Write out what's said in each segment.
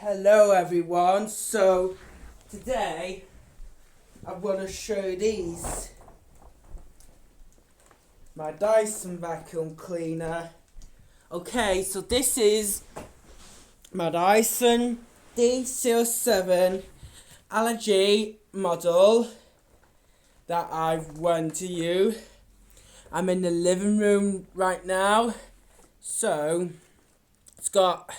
Hello everyone, so today I want to show these my Dyson vacuum cleaner. Okay, so this is my Dyson dc07 allergy model that I've won to you. I'm in the living room right now, so it's got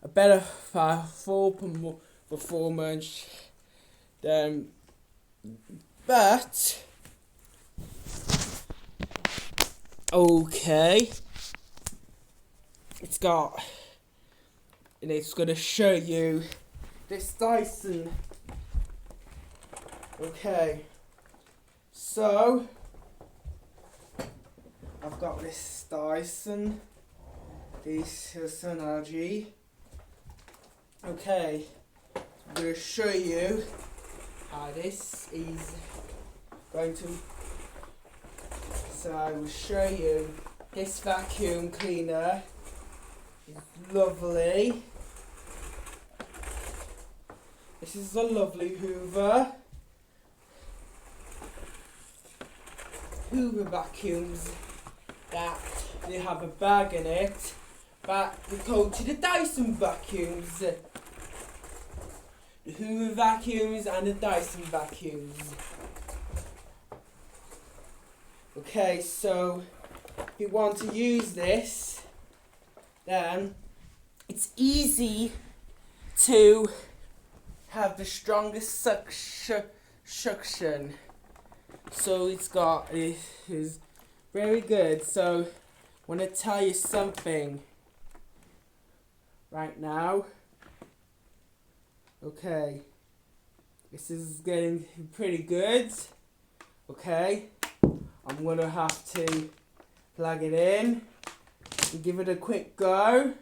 a better full performance than, but okay, it's got, and it's going to show you this Dyson. Okay, so I've got this Dyson dc07 allergy. Okay, I'm going to show you how this is going to, so I will show you this vacuum cleaner is lovely. This is a lovely Hoover vacuums that they have a bag in it, but we go to the Dyson vacuums. The Hoover vacuums and the Dyson vacuums. Okay, so if you want to use this, then it's easy to have the strongest suction. So it is very good. So I want to tell you something right now. Okay, this is getting pretty good. Okay, I'm gonna have to plug it in and give it a quick go,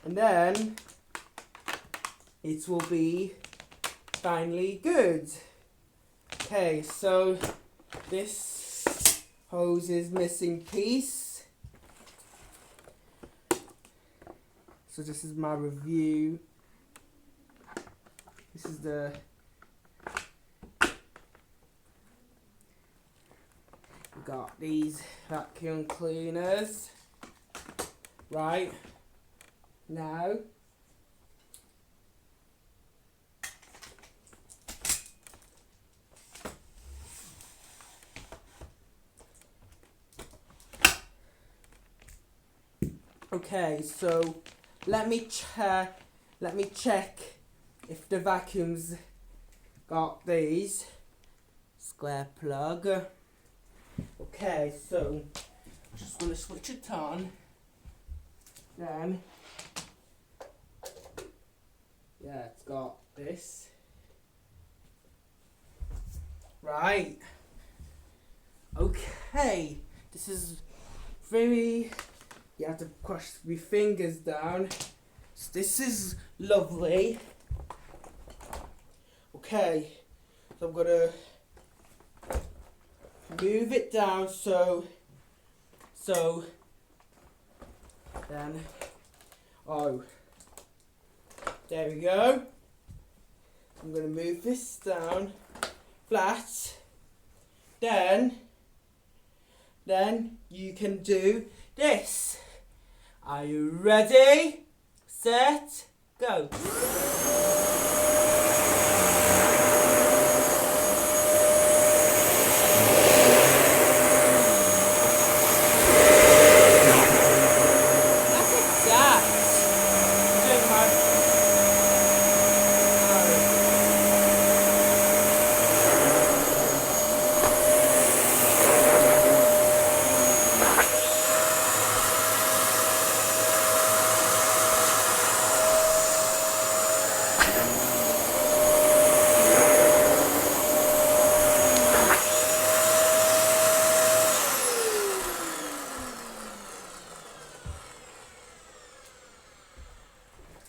and then it will be finally good. Okay, so this hose is missing piece. So this is my review. This is the we got these vacuum cleaners right now. Okay, so let me check if the vacuum's got these square plug. Okay, so I'm just gonna switch it on. Then yeah, it's got this. Right. Okay. This is very, you have to push your fingers down. So this is lovely. Okay, so I'm gonna move it down so then, oh, there we go. I'm gonna move this down flat. Then you can do this. Are you ready? Set, go.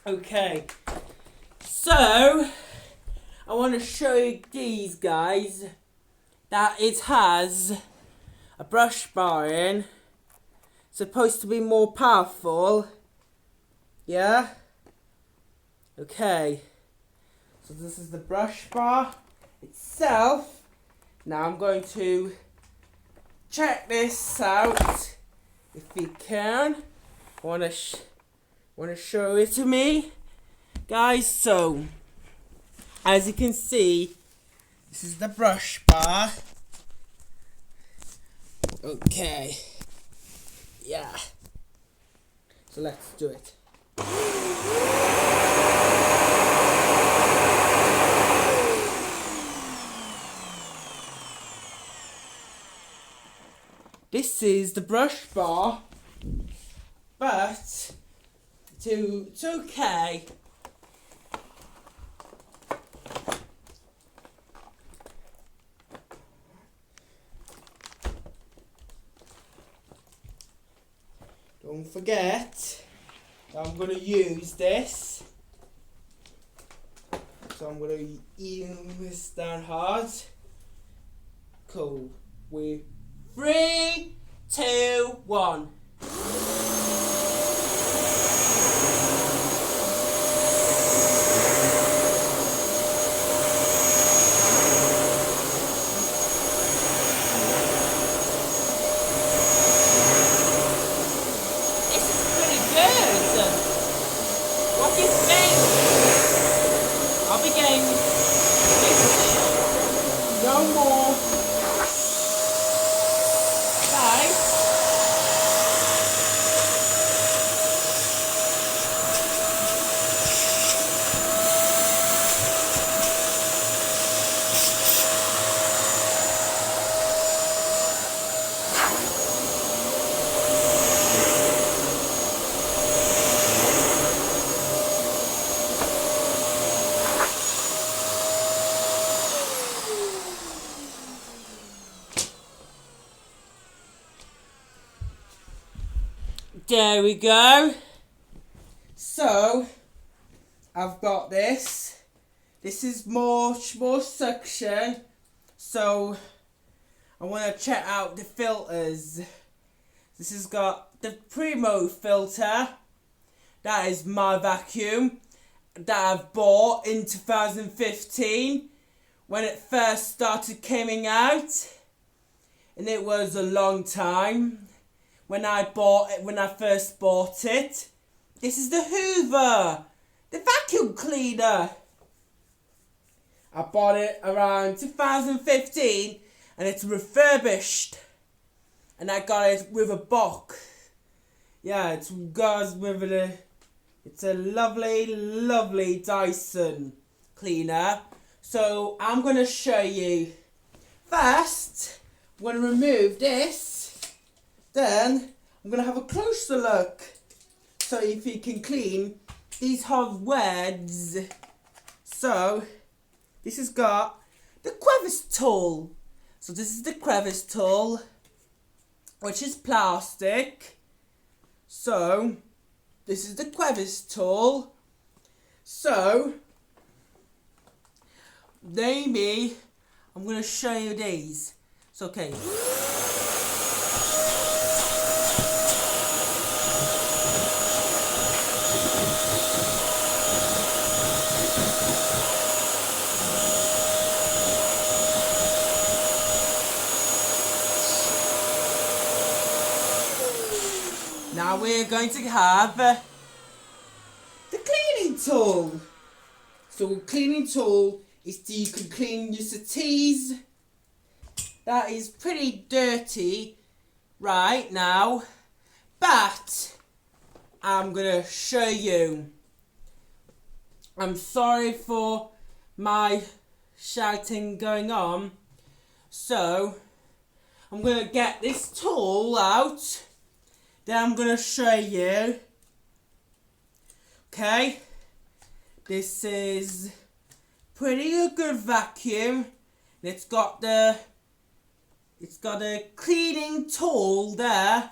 Okay, so I want to show you these guys that it has a brush bar in, supposed to be more powerful, yeah, Okay, so this is the brush bar itself. Now I'm going to check this out if you can. Want to show it to me, guys? So as you can see, this is the brush bar. Okay, yeah, so let's do it. This is the brush bar, but it's okay. Don't forget that I'm going to use this. So I'm going to even this down hard. Cool. We 3, 2, 1. What do you think? I'll be getting no more. Guys. There we go. So I've got this. This is more suction. So I want to check out the filters. This has got the Primo filter. That is my vacuum that I've bought in 2015 when it first started coming out, and it was a long time. When I first bought it. This is the Hoover, the vacuum cleaner. I bought it around 2015 and it's refurbished. And I got it with a box. Yeah, it's a lovely, lovely Dyson cleaner. So I'm going to show you. First, I'm going to remove this. Then I'm going to have a closer look, so if you can clean these hard words. So this has got the Crevice Tool. So this is the Crevice Tool, which is plastic. So this is the Crevice Tool. So maybe I'm going to show you these. So okay. Now we're going to have the cleaning tool. So cleaning tool is you can clean your settees. That is pretty dirty right now, but I'm gonna show you. I'm sorry for my shouting going on. So I'm gonna get this tool out. Then I'm going to show you. Okay. This is pretty a good vacuum. It's got a cleaning tool there.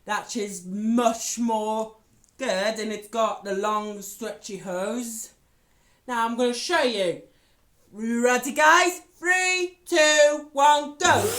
That is much more good. And it's got the long stretchy hose. Now I'm going to show you. You ready, guys? 3, 2, 1, go.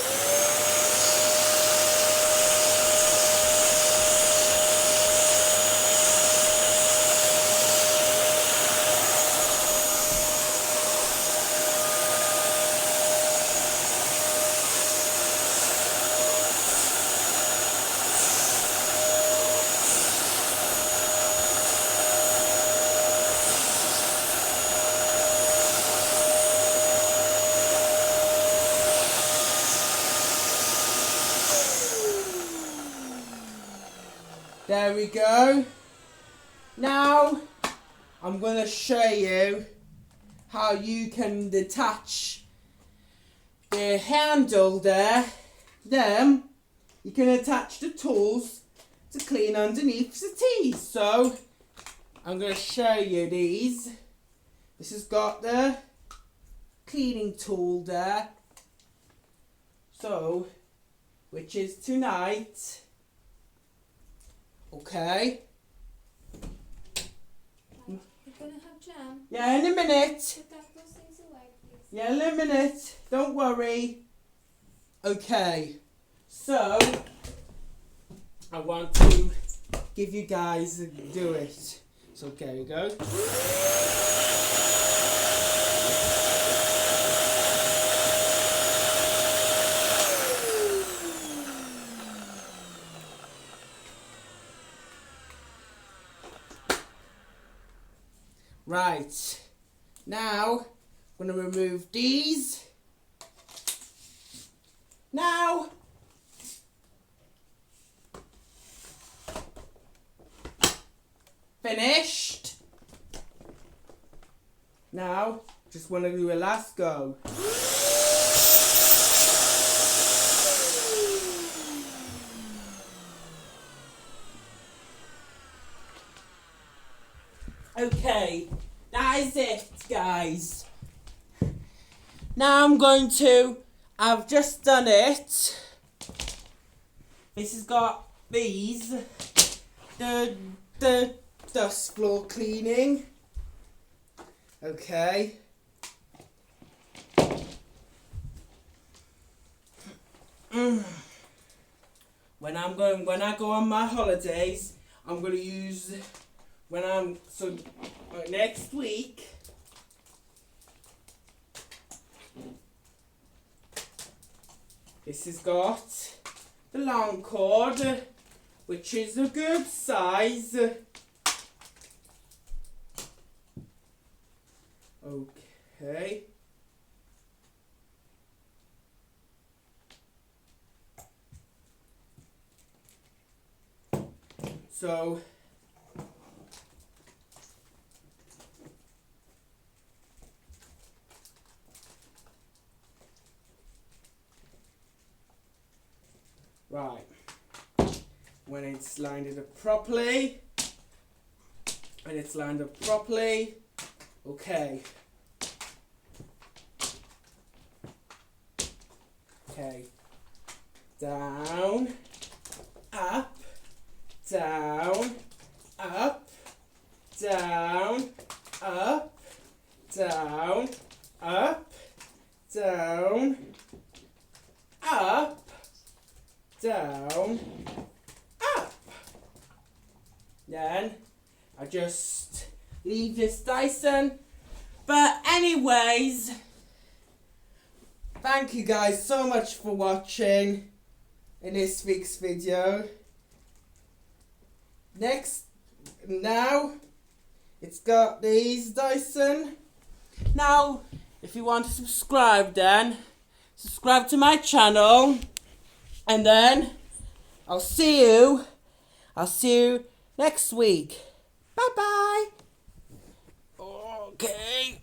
There we go. Now I'm going to show you how you can detach the handle there. Then you can attach the tools to clean underneath the teeth. So I'm going to show you these. This has got the cleaning tool there. So, which is tonight. Okay. You're gonna have jam? Yeah, in a minute. Put those things away, please. Yeah, in a minute. Don't worry. Okay. So, I want to give you guys do it. So, there you go. Right, now I'm going to remove these. Now, finished. Now, just want to do a last go. Okay, that is it, guys. Now I've just done it. This has got these, the dust floor cleaning. Okay. When I go on my holidays, I'm going to use. Next week, this has got the long cord, which is a good size. Okay. So, right, when it's lined up properly, okay. Okay, down, up, down, up, down, up, down, up, down, up, down, up. Then I just leave this Dyson. But anyways, thank you guys so much for watching in this week's video. Now it's got these Dyson. Now, if you want to subscribe, then subscribe to my channel, and then I'll see you next week. Bye bye. Okay.